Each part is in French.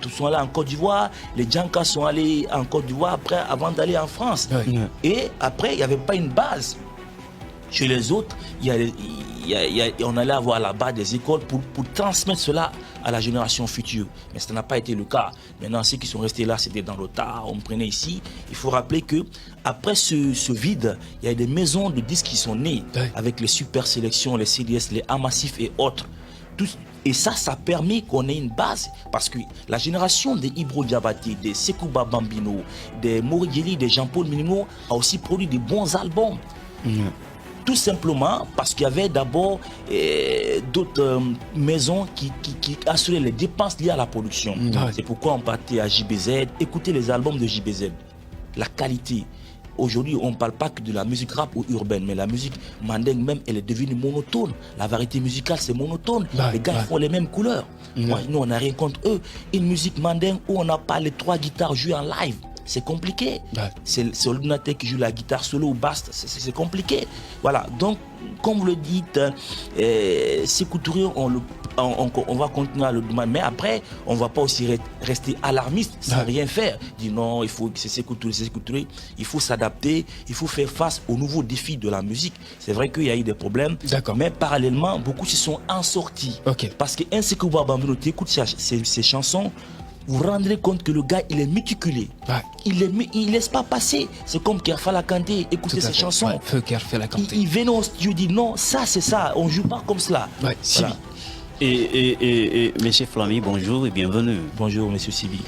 Tous sont allés en Côte d'Ivoire, les Djankas sont allés en Côte d'Ivoire après, avant d'aller en France. Et après, il n'y avait pas une base. Chez les autres, on allait avoir là-bas des écoles pour transmettre cela à la génération future. Mais ça n'a pas été le cas. Maintenant, ceux qui sont restés là, c'était dans le tas, on prenait ici. Il faut rappeler que après ce vide, il y a des maisons de disques qui sont nées avec les super sélections, les CDS, les Amassif et autres. Et ça permet qu'on ait une base. Parce que la génération des Ibro Diabaté, des Sekouba Bambino, des Morigeli, des Jean-Paul Minimo a aussi produit de bons albums. Tout simplement parce qu'il y avait d'abord d'autres maisons qui assuraient les dépenses liées à la production. C'est pourquoi on partait à JBZ. Écoutez les albums de JBZ. La qualité. Aujourd'hui, on ne parle pas que de la musique rap ou urbaine, mais la musique mandingue même, elle est devenue monotone. La variété musicale, c'est monotone. Les gars font les mêmes couleurs. Nous, on n'a rien contre eux. Une musique mandingue où on n'a pas les 3 guitares jouées en live, c'est compliqué. C'est l'ordinateur qui joue la guitare solo ou basse, c'est compliqué. Voilà, donc, comme vous le dites, Sékou Touré, on va continuer à le demander, mais après, on ne va pas aussi rester alarmiste sans rien faire. Dire non, il faut que c'est Sékou Touré, il faut s'adapter, il faut faire face aux nouveaux défis de la musique. C'est vrai qu'il y a eu des problèmes, mais parallèlement, beaucoup se sont en sortis. Parce qu'un Sékou Bambino, tu écoutes ces chansons, vous vous rendrez compte que le gars, il est méticulé. Il laisse pas passer. C'est comme Kerfala Kanté, écoutez ses chansons. Il venait au studio, dit non, ça c'est ça, on joue pas comme cela. Voilà. Et Monsieur Flamy, bonjour et bienvenue. Bonjour Monsieur Sibi.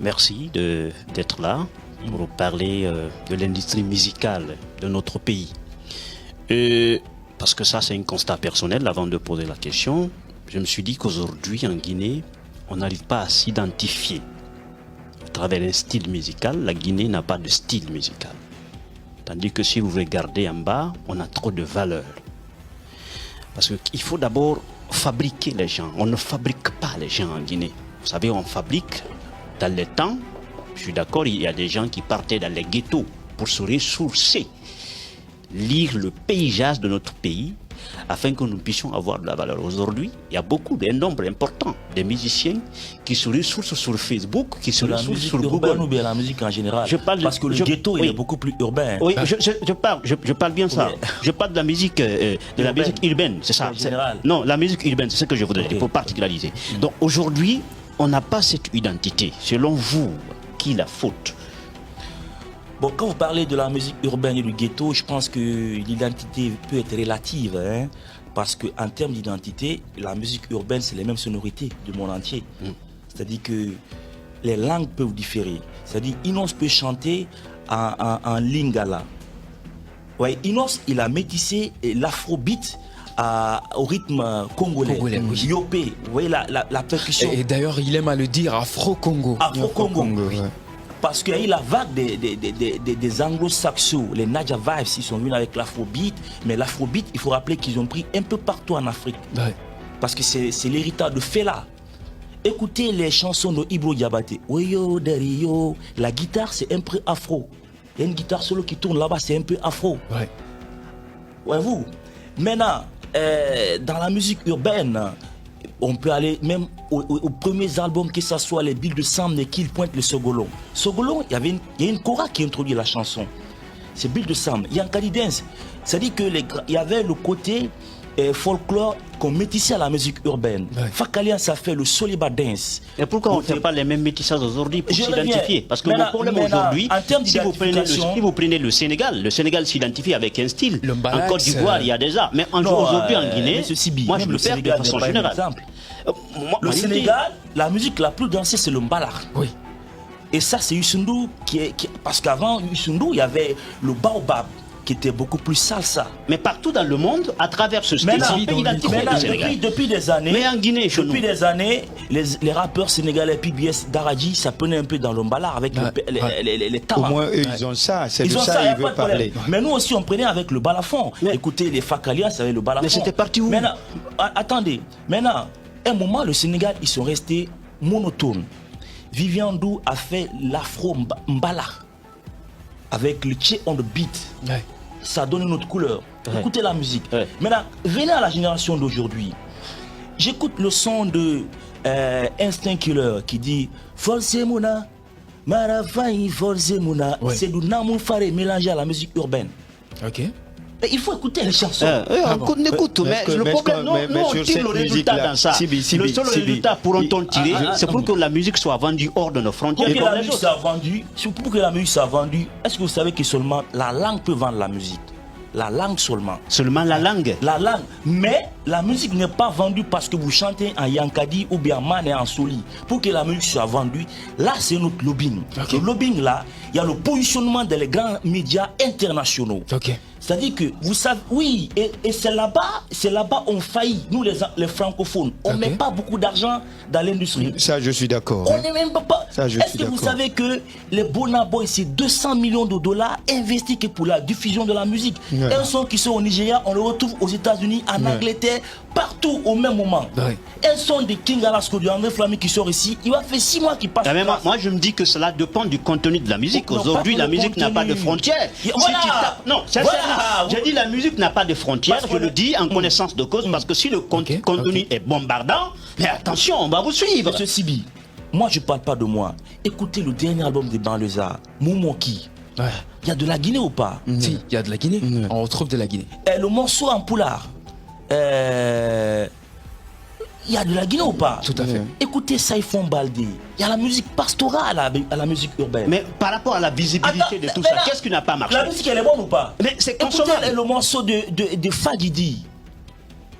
Merci d'être là pour parler de l'industrie musicale de notre pays. Parce que ça c'est un constat personnel avant de poser la question. Je me suis dit qu'aujourd'hui en Guinée, on n'arrive pas à s'identifier. À travers un style musical, la Guinée n'a pas de style musical. Tandis que si vous regardez en bas, on a trop de valeurs. Parce qu'il faut d'abord fabriquer les gens. On ne fabrique pas les gens en Guinée. Vous savez, on fabrique dans le temps. Je suis d'accord, il y a des gens qui partaient dans les ghettos pour se ressourcer, lire le paysage de notre pays, afin que nous puissions avoir de la valeur. Aujourd'hui, il y a un nombre important de musiciens qui se ressourcent sur Facebook, qui se ressourcent sur Google. Ou bien la musique en général. Parce que le ghetto il est beaucoup plus urbain. Oui, je parle bien ça. Je parle de la musique, musique urbaine, c'est ça. Non, la musique urbaine, c'est ce que je voudrais dire, pour particulariser. Donc aujourd'hui, on n'a pas cette identité. Selon vous, qui la faute? Bon, quand vous parlez de la musique urbaine et du ghetto, je pense que l'identité peut être relative. Parce qu'en termes d'identité, la musique urbaine, c'est les mêmes sonorités du monde entier. C'est-à-dire que les langues peuvent différer. C'est-à-dire Inos peut chanter en lingala. Ouais, Inos, il a métissé l'afrobeat au rythme congolais. Yopé, vous voyez la percussion. Et d'ailleurs, il aime à le dire, Afro-Congo. Afro-Congo, oui. Parce qu'il y a eu la vague des anglo-saxons, les Naja Vibes, ils sont venus avec l'afrobeat, mais l'afrobeat, il faut rappeler qu'ils ont pris un peu partout en Afrique. Parce que c'est l'héritage de Fela. Écoutez les chansons de Ibro Diabaté. Oyo, Dario, la guitare, c'est un peu afro. Il y a une guitare solo qui tourne là-bas, c'est un peu afro. Voyez-vous. Maintenant, dans la musique urbaine, on peut aller même aux premiers albums, que ce soit les Billes de Sam et qu'il pointe le Sogolon. Sogolon, il y a une chora qui introduit la chanson. C'est Billes de Sam. Il y a un Dance. C'est-à-dire qu'il y avait le côté folklore qu'on métissait à la musique urbaine. Fakalian, ça fait le Soliba Dance. Et pourquoi on ne fait pas les mêmes métissages aujourd'hui pour s'identifier? Parce que le problème aujourd'hui, si vous prenez le Sénégal s'identifie avec un style. En Côte d'Ivoire, il y a des arts. Mais aujourd'hui en Guinée, moi je le perds de façon générale. Le Sénégal, la musique la plus dansée, c'est le mbalak. Et ça, c'est Youssou parce qu'avant Youssou, il y avait le baobab, qui était beaucoup plus salsa. Mais partout dans le monde, à travers ce style, on peut identifier le Sénégal. Depuis des années, mais en Guinée, depuis des années, les rappeurs sénégalais, PBS, Daradji, ça prenait un peu dans l'ombalar avec les tamas. Au moins, eux, ils ont ça. C'est de ça qu'ils veulent parler. Mais nous aussi, on prenait avec le balafon. Écoutez, les Fakalias, ça avait le balafon. Mais c'était parti où? Maintenant, attendez. Maintenant, un moment, le Sénégal, ils sont restés monotones. Vivian Dou a fait l'afro mbala avec le tché on the beat. Ça donne une autre couleur. Écoutez la musique. Maintenant, venez à la génération d'aujourd'hui. J'écoute le son de Instinct Killer qui dit Force Mouna, Marafai Force Mouna, c'est du Namoul Faré mélangé à la musique urbaine. Ok. Et il faut écouter les chansons. On écoute, mais le problème, nous on tire le résultat dans ça. Le seul résultat pourront-on tirer, c'est pour que la musique soit vendue hors de nos frontières. Pour que la musique soit vendue, est-ce que vous savez que seulement la langue peut vendre la musique? La langue seulement. Seulement la langue. La langue. Mais la musique n'est pas vendue parce que vous chantez en Yankadi ou bien en Man et en Soli. Pour que la musique soit vendue, là c'est notre lobbying. Okay. Le lobbying là, il y a le positionnement des grands médias internationaux. Okay. C'est-à-dire que vous savez, oui, et c'est là-bas on faillit, nous les francophones. On ne met pas beaucoup d'argent dans l'industrie. Ça, je suis d'accord. On n'est même pas. Est-ce que vous savez que les Burna Boy, c'est 200 millions de dollars investis que pour la diffusion de la musique. Un son qui sort au Nigeria, on le retrouve aux États-Unis, en Angleterre, partout au même moment. Un son de King Alasko, de André Flammy qui sort ici, il va faire 6 mois qu'il passe. Moi, je me dis que cela dépend du contenu de la musique. Aujourd'hui, la musique n'a pas de frontières. Voilà. Non, c'est ça. Je dis la musique n'a pas de frontières, je le dis en connaissance de cause, parce que si le contenu est bombardant, mais attention, on va vous suivre. Monsieur Sibi, moi je parle pas de moi. Écoutez le dernier album des Banlieusards, Moumoki. Il y a de la Guinée ou pas? Si, il y a de la Guinée. On retrouve de la Guinée. Et le morceau en poulard, il y a de la Guinée ou pas? Tout à fait. Écoutez Saïfon Baldé. Il y a la musique pastorale à la musique urbaine. Mais par rapport à la visibilité de tout ça, qu'est-ce qui n'a pas marché? La musique elle est bonne ou pas? Mais c'est consommable. Écoutez le morceau de Fagidi.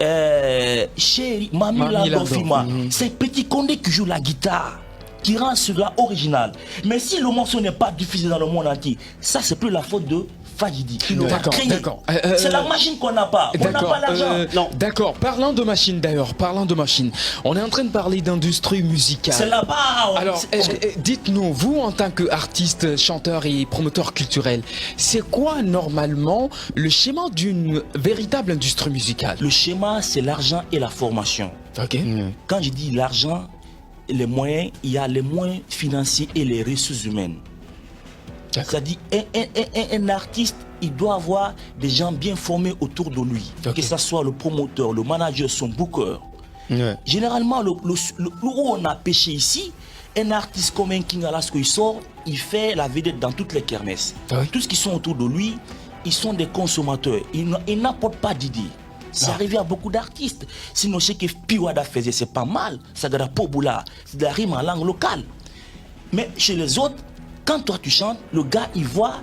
Chéri, Mami Landofima. C'est Petit Condé qui joue la guitare, qui rend cela original. Mais si le morceau n'est pas diffusé dans le monde entier, ça c'est plus la faute de Fagidi. D'accord. C'est la machine qu'on n'a pas. On n'a pas l'argent. Non. D'accord. Parlant de machine d'ailleurs, on est en train de parler d'industrie musicale. C'est là-bas. Alors, dites-nous, vous en tant qu'artiste, chanteur et promoteur culturel, c'est quoi normalement le schéma d'une véritable industrie musicale? Le schéma, c'est l'argent et la formation. Ok. Quand je dis l'argent, les moyens, il y a les moyens financiers et les ressources humaines. C'est-à-dire un artiste, il doit avoir des gens bien formés autour de lui. Que ce soit le promoteur, le manager, son booker. Généralement, où on a pêché ici, un artiste comme un King Alasko, il sort, il fait la vedette dans toutes les kermesses. Tous ceux qui sont autour de lui, ils sont des consommateurs. Ils n'apportent pas d'idées. C'est arrivé à beaucoup d'artistes. Sinon, ce que Piwada faisait, c'est pas mal. Ça ne pas boula. C'est de la rime en langue locale. Mais chez les autres, quand toi tu chantes, le gars il voit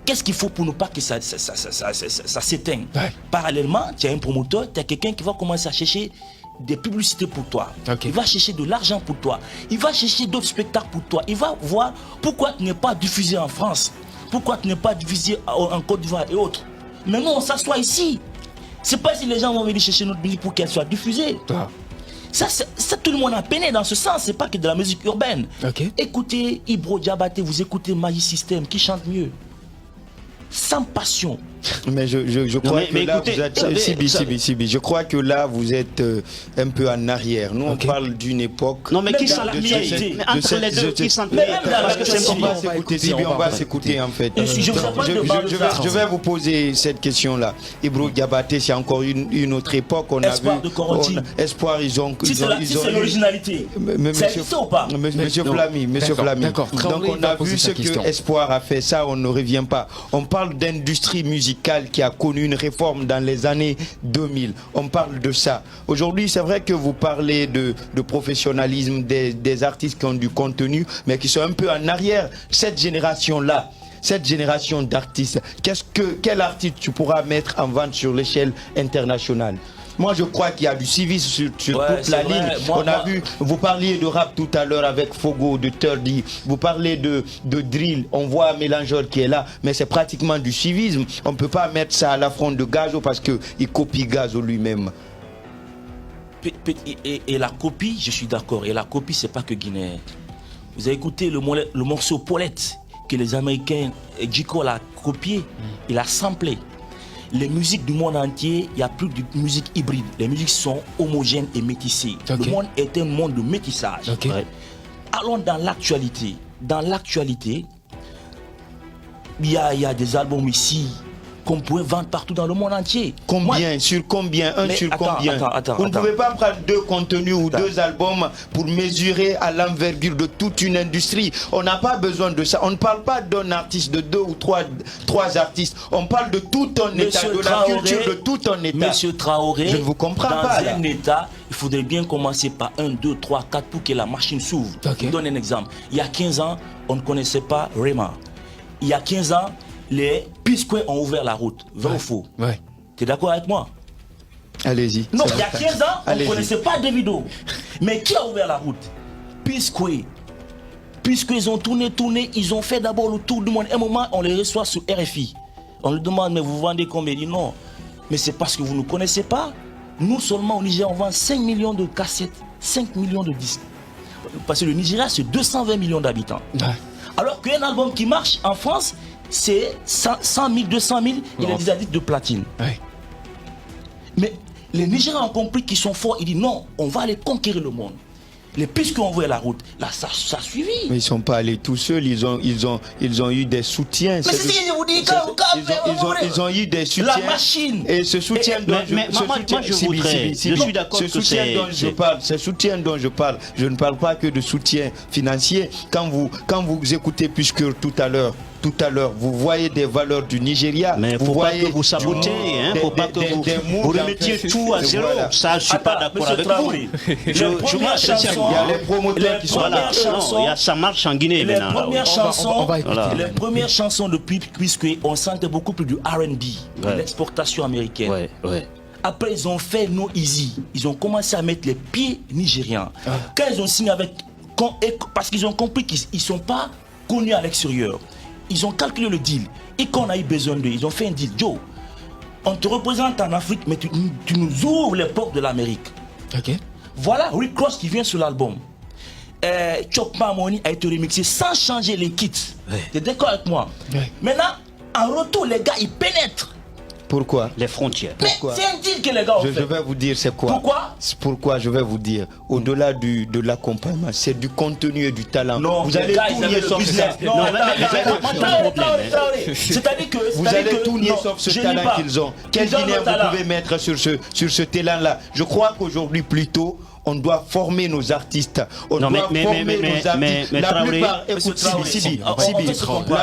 qu'est-ce qu'il faut pour ne pas que ça s'éteigne. Parallèlement, tu as un promoteur, tu as quelqu'un qui va commencer à chercher des publicités pour toi. Il va chercher de l'argent pour toi. Il va chercher d'autres spectacles pour toi. Il va voir pourquoi tu n'es pas diffusé en France, pourquoi tu n'es pas diffusé en Côte d'Ivoire et autres. Mais nous on s'assoit ici. C'est pas si les gens vont venir chercher notre musique pour qu'elle soit diffusée. Ça, tout le monde a peiné dans ce sens, c'est pas que de la musique urbaine. Écoutez Ibro Diabaté, vous écoutez Magic System, qui chante mieux. Sans passion. Mais je crois que là, vous êtes... Sibi, je crois que là, vous êtes un peu en arrière. Nous, on parle d'une époque... Non, mais qui sont entre les deux, qui sont... Parce que c'est on va s'écouter, en fait. Je vais vous poser cette question-là. Ibro Diabaté, c'est encore une autre époque. On a vu... Espoir, ils ont... Si c'est l'originalité, c'est ça ou pas? Monsieur Flamy. Donc, on a vu ce que Espoir a fait. Ça, on ne revient pas. On parle d'industrie musicale qui a connu une réforme dans les années 2000. On parle de ça. Aujourd'hui, c'est vrai que vous parlez de professionnalisme des artistes qui ont du contenu, mais qui sont un peu en arrière. Cette génération-là, cette génération d'artistes, quel artiste tu pourras mettre en vente sur l'échelle internationale? Moi, je crois qu'il y a du civisme sur toute la ligne. Vous parliez de rap tout à l'heure avec Fogo, de Turdy. Vous parlez de drill. On voit un mélangeur qui est là. Mais c'est pratiquement du civisme. On ne peut pas mettre ça à l'affront de Gazo parce qu'il copie Gazo lui-même. Et la copie, je suis d'accord. Et la copie, c'est pas que guinéen. Vous avez écouté le morceau Paulette que les Américains, J. Cole a copié. Il a samplé. Les musiques du monde entier, il n'y a plus de musique hybride. Les musiques sont homogènes et métissées. Le monde est un monde de métissage. Allons dans l'actualité. Dans l'actualité, il y a des albums ici qu'on pouvait vendre partout dans le monde entier. Combien? Sur combien? Sur combien? Vous ne pouvez pas prendre 2 contenus ou 2 albums pour mesurer à l'envergure de toute une industrie. On n'a pas besoin de ça. On ne parle pas d'un artiste, de 2 ou 3 artistes. On parle de tout un État, de la culture de tout un État. Monsieur Traoré, je ne vous comprends pas. Dans un État, il faudrait bien commencer par 1, 2, 3, 4 pour que la machine s'ouvre. Je vous donne un exemple. Il y a 15 ans, on ne connaissait pas Rema. Il y a 15 ans, les P-Square ont ouvert la route. Vrai ou faux? Tu es d'accord avec moi? Allez-y. Non, il y a 15 ans, on ne connaissait pas Davido. Mais qui a ouvert la route? P-Square. Puisqu'ils ont tourné, ils ont fait d'abord le tour du monde. À un moment, on les reçoit sur RFI. On leur demande, mais vous vendez combien? Il dit non. Mais c'est parce que vous ne connaissez pas. Nous seulement au Nigeria, on vend 5 millions de cassettes, 5 millions de disques. Parce que le Nigeria, c'est 220 millions d'habitants. Alors qu'un album qui marche en France, c'est 100 000, 200 000, il a des disques de platine. Mais les Nigériens ont compris qu'ils sont forts. Ils disent non, on va aller conquérir le monde. Les pistes qu'on voit la route, là, ça a suivi. Mais ils ne sont pas allés tout seuls, ils ont eu des soutiens. Mais c'est ce que je vous dis, ils ont eu des soutiens. La machine. Et ce soutien dont je suis d'accord que ce soutien dont je parle, je ne parle pas que de soutien financier. Quand vous écoutez Puisque tout à l'heure, vous voyez des valeurs du Nigeria. Mais il ne faut pas que vous sabotez, il ne faut pas que vous remettiez tout à zéro. Ça, je ne suis pas d'accord avec vous. Il y a les promoteurs qui sont là. Non, ça marche en Guinée maintenant. Les premières chansons depuis Puisqu'on sentait beaucoup plus du R&B, de l'exportation américaine. Après, ils ont fait No Easy. Ils ont commencé à mettre les pieds nigériens. Quand ils ont signé avec... Parce qu'ils ont compris qu'ils ne sont pas connus à l'extérieur. Ils ont calculé le deal. Et quand on a eu besoin d'eux, ils ont fait un deal. Joe, on te représente en Afrique, mais tu nous ouvres les portes de l'Amérique. Voilà Rick Ross qui vient sur l'album. Chopma Money a été remixé sans changer les kits. Tu es d'accord avec moi? Maintenant, en retour, les gars, ils pénètrent. Pourquoi? Les frontières. Mais c'est un deal que les gars ont fait. Je vais vous dire c'est quoi. Pourquoi je vais vous dire. Au-delà de l'accompagnement, c'est du contenu et du talent. Non, vous allez tout nier sauf ça. C'est-à-dire que vous allez tout nier sauf ce talent qu'ils ont. Quel Guinéen vous pouvez mettre sur ce talent-là? Je crois qu'aujourd'hui plutôt, on doit former nos artistes. On doit former nos artistes. La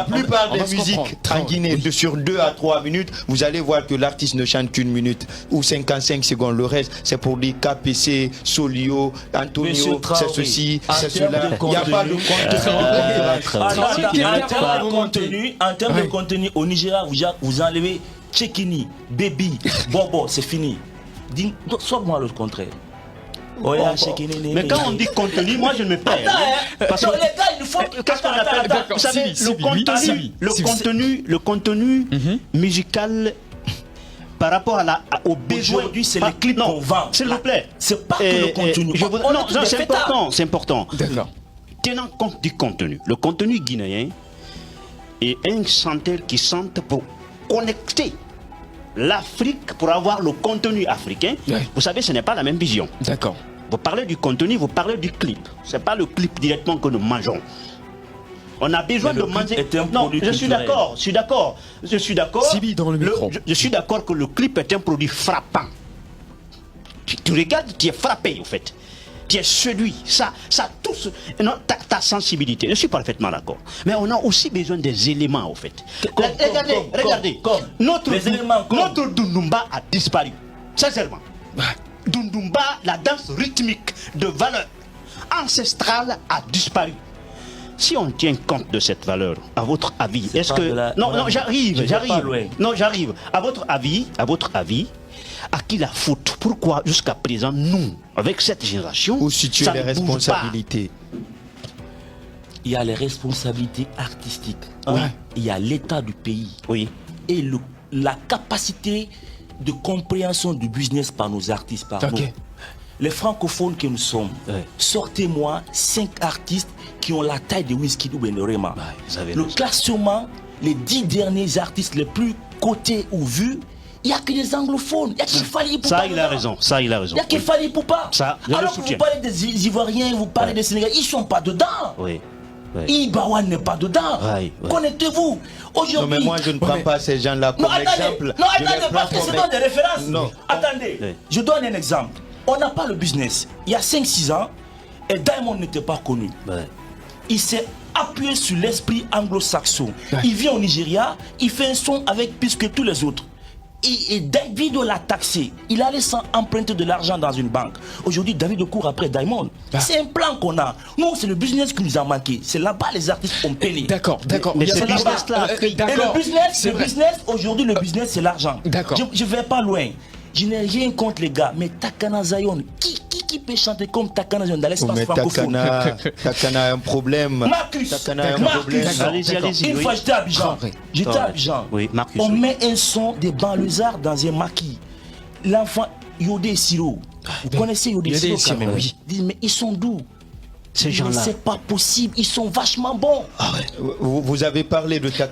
plupart des musiques en Guinée, sur 2 à 3 minutes, vous allez voir que l'artiste ne chante qu'une minute ou 55 secondes. Le reste, c'est pour dire KPC, Solio, Antonio, c'est ceci, c'est cela. Il n'y a pas de contenu. En termes de contenu, au Nigeria, vous enlevez Tchekini, Baby, Bobo, c'est fini. Sors-moi le contraire. Mais quand on dit contenu, moi je me perds. Parce que les gars, il faut. Qu'est-ce qu'on appelle? Vous savez, le contenu musical par rapport aux besoins. Aujourd'hui, c'est les clips qu'on vend. S'il vous plaît. C'est pas que le contenu. Non, c'est important. D'accord. Tenant compte du contenu, le contenu guinéen est un chanteur qui chante pour connecter l'Afrique pour avoir le contenu africain. Vous savez, ce n'est pas la même vision. D'accord. Vous parlez du contenu, vous parlez du clip. Ce n'est pas le clip directement que nous mangeons. On a besoin de manger. Non, je suis d'accord. Sibi dans le micro. Je suis d'accord que le clip est un produit frappant. Tu regardes, tu es frappé en fait. Tu es séduit. Ça touche ta sensibilité. Je suis parfaitement d'accord. Mais on a aussi besoin des éléments en fait. Regardez. Notre Dundumba a disparu. Sincèrement. Dundumba, la danse rythmique de valeur ancestrale a disparu. Si on tient compte de cette valeur, à votre avis, est-ce que... Non, j'arrive. Non, j'arrive. À votre avis, à qui la faute? Pourquoi jusqu'à présent, nous, avec cette génération, où situer les responsabilités? Il y a les responsabilités artistiques. Il y a l'état du pays. Et la capacité de compréhension du business par nos artistes, par nous. Les francophones que nous sommes, sortez-moi 5 artistes qui ont la taille de Wizkid ou Benrema. Le classement, les 10 derniers artistes les plus cotés ou vus, il n'y a que des anglophones. Il n'y a que Fally Ipupa. Ça, il a raison. Il n'y a que Fally Ipupa. Alors que vous parlez des Ivoiriens, vous parlez des Sénégalais, ils ne sont pas dedans. Ibawan n'est pas dedans. Connectez-vous. Aujourd'hui. Non, mais moi, je ne prends pas ces gens-là comme exemple. Non, attendez, parce que c'est dans des références. Non. Attendez, je donne un exemple. On n'a pas le business. Il y a 5-6 ans, et Diamond n'était pas connu. Il s'est appuyé sur l'esprit anglo-saxon. Il vient au Nigeria, il fait un son avec plus que tous les autres. Et David l'a taxé. Il allait sans emprunter de l'argent dans une banque. Aujourd'hui, David court après Diamond. C'est un plan qu'on a. Nous, c'est le business qui nous a manqué. C'est là-bas les artistes ont payé. D'accord. Mais c'est là-bas. Et le business, aujourd'hui, le business, c'est l'argent. Je ne vais pas loin. Je n'ai rien contre les gars, mais Takana Zion, qui peut chanter comme Takana Zion dans l'espace francophone? Takana a un problème. Marcus, allez-y. Une fois j'étais à Abidjan. On met un son des banlieusards dans un maquis. L'enfant Yodé Siro. Vous connaissez Yodé Siro quand même? Oui. Mais ils sont doux. Ces gens-là. C'est pas possible, ils sont vachement bons. Vous avez parlé de Takana.